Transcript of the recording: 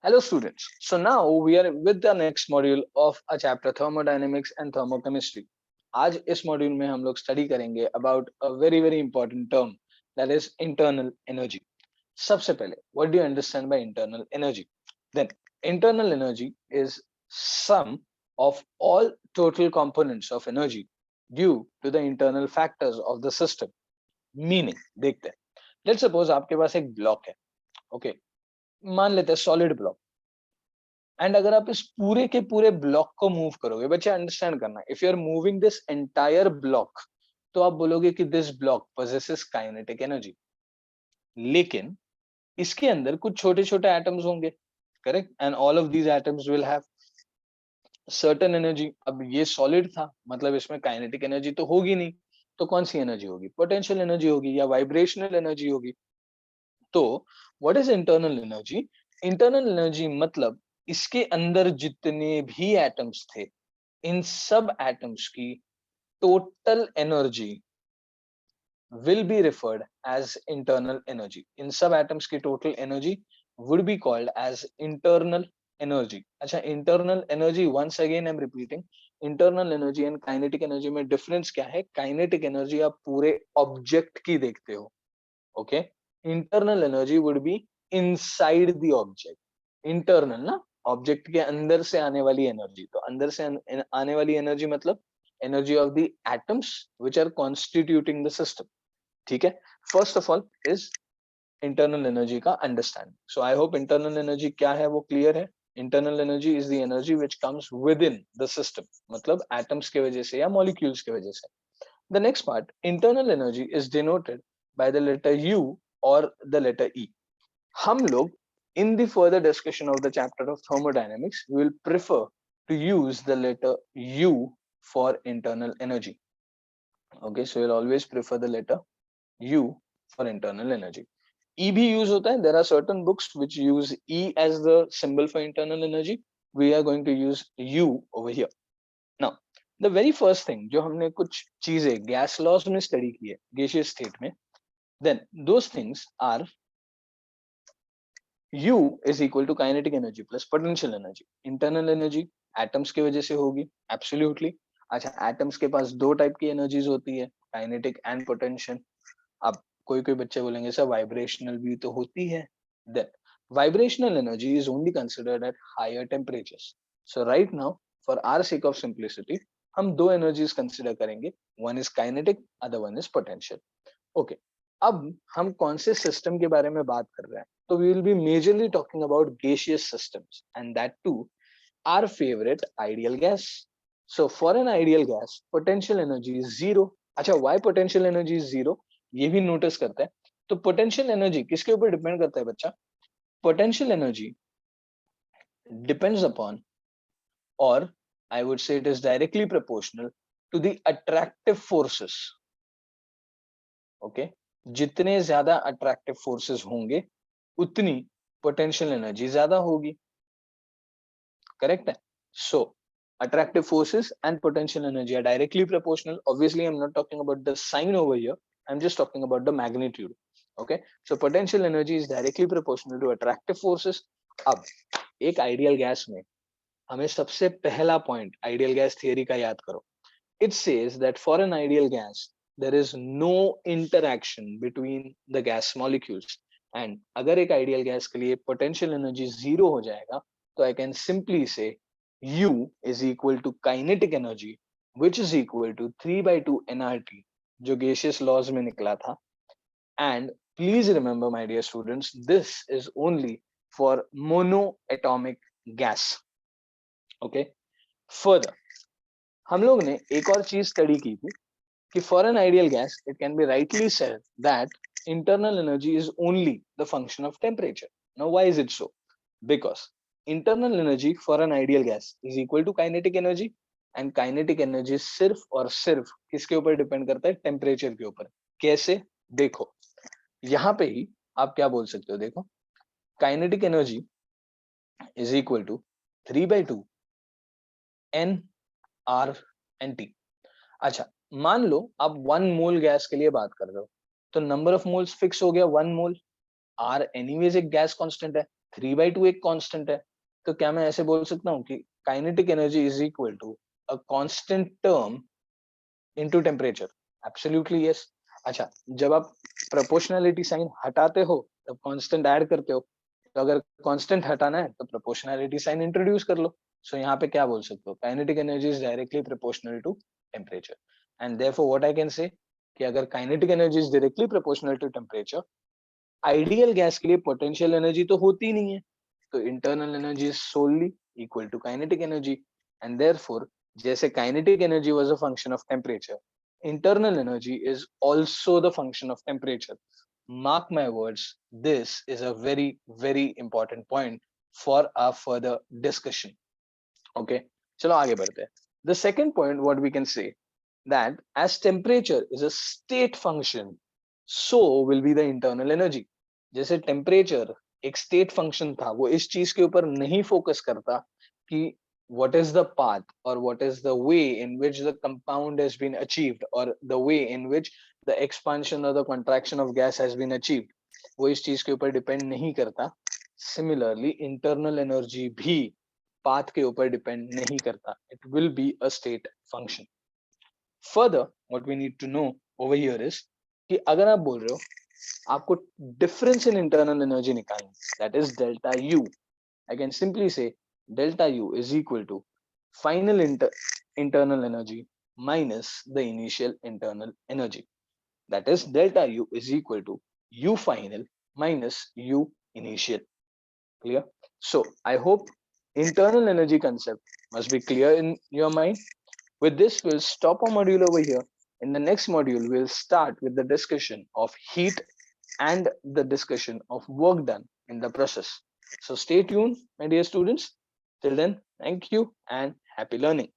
Hello students. So now we are with the next module of a chapter thermodynamics and thermochemistry. आज इस module में हम लोग study करेंगे about a very very important term that is internal energy. सबसे पहले what do you understand by internal energy? Then internal energy is some of all total components of energy due to the internal factors of the system. Meaning, देखते हैं. Let's suppose आपके पास एक block है. Okay, मान लेते हैं solid block. And अगर आप इस पूरे के पूरे ब्लॉक को मूव करोगे, बच्चे अंडरस्टैंड करना, if you are moving this entire block तो आप बोलोगे कि this block possesses kinetic energy. लेकिन इसके अंदर कुछ छोटे छोटे एटम्स होंगे, correct, and all of these atoms will have certain energy. अब ये सॉलिड था, मतलब इसमें काइनेटिक एनर्जी तो होगी नहीं, तो कौन सी एनर्जी होगी? पोटेंशियल एनर्जी होगी या वाइब्रेशनल एनर्जी होगी. तो what is internal energy? Internal energy मतलब इसके अंदर जितने भी एटम्स थे, इन सब एटम्स की total energy will be referred as internal energy. In सब atoms की total energy would be called as internal energy. अच्छा, internal energy, once again I'm repeating, internal energy and kinetic energy में difference क्या है? Kinetic energy आप पूरे object की देखते हो, okay? Internal energy would be inside the object. Internal ना, ऑब्जेक्ट के अंदर से आने वाली एनर्जी. तो अंदर से आने वाली एनर्जी मतलब energy of the atoms which are constituting the system. ठीक है, first of all is internal energy का understanding. So I hope internal energy क्या है वो क्लियर है. Internal energy is the energy which comes within the system, मतलब atoms के वजह से या मॉलिक्यूल्स के वजह से. The next part, internal energy is denoted by the letter U और द लेटर ई. हम लोग in the further discussion of the chapter of thermodynamics we will prefer to use the letter u for internal energy. Okay, so you'll always prefer the letter U for internal energy. E भी use होता है. There are certain books which use E as the symbol for internal energy. We are going to use U over here. Now, the very first thing जो हमने कुछ चीजें gas laws में study की है, gaseous state में, then those things are U is equal to kinetic energy plus potential energy. Internal energy atoms की वजह से होगी, absolutely. अच्छा, atoms के पास दो टाइप की energies होती है, kinetic and potential. अब कोई कोई बच्चे बोलेंगे सर वाइब्रेशनल भी तो होती है. Then vibrational energy is only considered at higher temperatures. So right now for our sake of simplicity हम दो एनर्जीज कंसिडर करेंगे. One is kinetic, other one is potential. Okay, अब हम कौन से सिस्टम के बारे में बात कर रहे हैं? तो we will be majorly talking about gaseous systems and that too our favourite ideal gas. So for an ideal gas potential energy is zero. अच्छा, why potential energy is zero ये भी नोटिस करते हैं. तो पोटेंशियल एनर्जी किसके ऊपर depend करता है बच्चा? पोटेंशियल एनर्जी डिपेंड्स अपॉन, और I would say it is directly proportional to the attractive forces. Okay, जितने ज्यादा अट्रैक्टिव फोर्सेस होंगे उतनी पोटेंशियल एनर्जी ज्यादा होगी. करेक्ट है? सो attractive forces and potential energy are directly proportional. Obviously I'm not talking about the sign over here, I'm just talking about the magnitude. Okay, so potential energy is directly proportional to attractive forces. अब एक ideal gas में हमें सबसे पहला point ideal gas theory का याद करो. It says that for an ideal gas there is no interaction between the gas molecules. And अगर एक आइडियल गैस के लिए पोटेंशियल एनर्जी जीरो हो जाएगा तो आई कैन सिंपली से U is equal to kinetic energy, which is equal to 3/2 nRT, जो gaseous laws में निकला था. And please remember, my dear students, this is only for monoatomic gas. Okay. Further, हम लोग ने एक और चीज स्टडी की थी कि for an ideal gas, it can be rightly said that internal energy is only the function of temperature. Now, why is it so? Because internal energy for an ideal gas is equal to kinetic energy, and kinetic energy सिर्फ और सिर्फ किसके ऊपर depend करता है? Temperature के ऊपर. कैसे? देखो, यहां पे ही आप क्या बोल सकते हो. देखो, kinetic energy is equal to 3/2 nRT. अच्छा, मान लो आप 1 मोल गैस के लिए बात कर रहे हो, तो नंबर ऑफ मोल्स फिक्स हो गया 1 मोल. आर एनीवेज एक गैस कांस्टेंट है, 3/2 एक कांस्टेंट है, तो क्या मैं ऐसे बोल सकता हूँ कि kinetic energy is equal to a constant term into temperature? Absolutely yes. अच्छा, जब आप प्रोपोर्शनैलिटी साइन हटाते हो तब कांस्टेंट ऐड करते हो, तो अगर कांस्टेंट हटाना है तो प्रोपोर्शनैलिटी साइन इंट्रोड्यूस कर लो। सो यहाँ पे क्या बोल सकते हो, kinetic energy is directly proportional to temperature, and therefore what I can say कि अगर kinetic energy is directly proportional to temperature, ideal gas के लिए पोटेंशियल एनर्जी तो होती नहीं है, तो internal energy is solely equal to kinetic energy, and therefore जैसे kinetic energy was a function of temperature, internal energy is also the function of temperature. Mark my words, this is a very, very important point for our further discussion. Okay, चलो आगे बढ़ते हैं. The second point, what we can say, that as temperature is a state function, so will be the internal energy. जैसे temperature एक state function था, वो इस चीज के ऊपर नहीं फोकस करता कि what is the path or what is the way in which the compound has been achieved or the way in which the expansion or the contraction of gas has been achieved. वो इस चीज के ऊपर depend नहीं करता. Similarly, internal energy भी path के ऊपर डिपेंड नहीं करता. It will be a state function. Further, what we need to know over here is कि अगर आप बोल रहे हो आपको difference in internal energy निकालना, that is delta U, I can simply say delta U is equal to final internal energy minus the initial internal energy. That is delta U is equal to U final minus U initial. Clear? So I hope internal energy concept must be clear in your mind. With this, we'll stop our module over here. In the next module, we'll start with the discussion of heat and the discussion of work done in the process. So stay tuned, my dear students. Till then, thank you and happy learning.